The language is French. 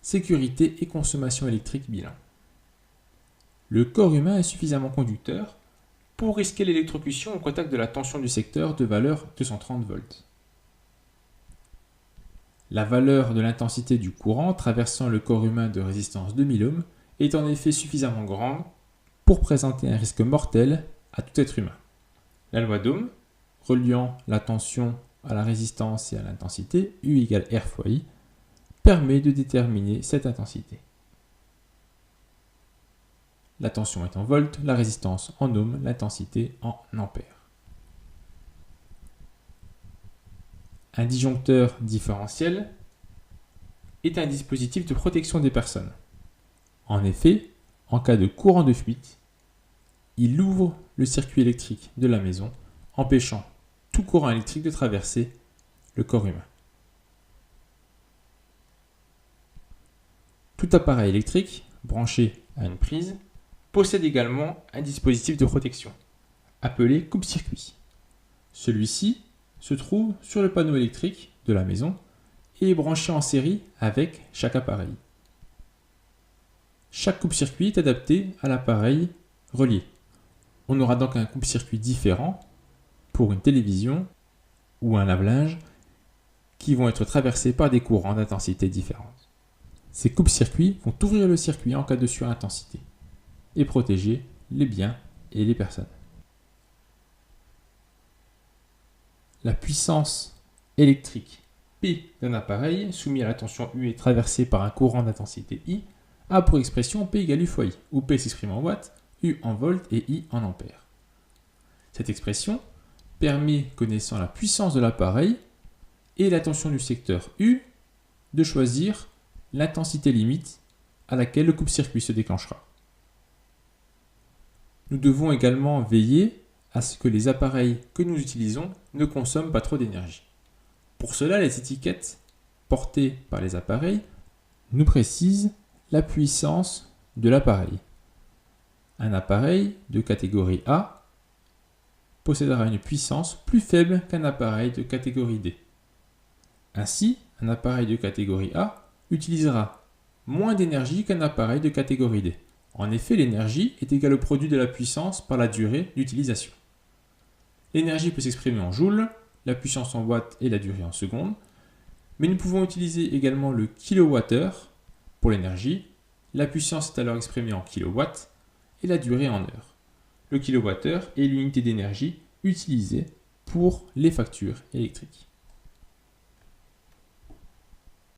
sécurité et consommation électrique bilan. Le corps humain est suffisamment conducteur pour risquer l'électrocution au contact de la tension du secteur de valeur 230 volts. La valeur de l'intensité du courant traversant le corps humain de résistance 2000 ohms est en effet suffisamment grande pour présenter un risque mortel à tout être humain. La loi d'Ohm, reliant la tension à la résistance et à l'intensité, U égale R fois I, permet de déterminer cette intensité. La tension est en volts, la résistance en ohms, l'intensité en ampères. Un disjoncteur différentiel est un dispositif de protection des personnes. En effet, en cas de courant de fuite, il ouvre le circuit électrique de la maison, empêchant tout courant électrique de traverser le corps humain. Tout appareil électrique branché à une prise possède également un dispositif de protection, appelé coupe-circuit. Celui-ci se trouve sur le panneau électrique de la maison et est branché en série avec chaque appareil. Chaque coupe-circuit est adapté à l'appareil relié. On aura donc un coupe-circuit différent pour une télévision ou un lave-linge qui vont être traversés par des courants d'intensité différentes. Ces coupe-circuits vont ouvrir le circuit en cas de surintensité et protéger les biens et les personnes. La puissance électrique P d'un appareil soumis à la tension U et traversé par un courant d'intensité I a pour expression P égale U fois I, où P s'exprime en watts, U en volts et I en ampères. Cette expression permet, connaissant la puissance de l'appareil et la tension du secteur U, de choisir l'intensité limite à laquelle le coupe-circuit se déclenchera. Nous devons également veiller à ce que les appareils que nous utilisons ne consomment pas trop d'énergie. Pour cela, les étiquettes portées par les appareils nous précisent la puissance de l'appareil. Un appareil de catégorie A possédera une puissance plus faible qu'un appareil de catégorie D. Ainsi, un appareil de catégorie A utilisera moins d'énergie qu'un appareil de catégorie D. En effet, l'énergie est égale au produit de la puissance par la durée d'utilisation. L'énergie peut s'exprimer en joules, la puissance en watts et la durée en secondes, mais nous pouvons utiliser également le kilowattheure pour l'énergie. La puissance est alors exprimée en kilowatts et la durée en heures. Le kilowattheure est l'unité d'énergie utilisée pour les factures électriques.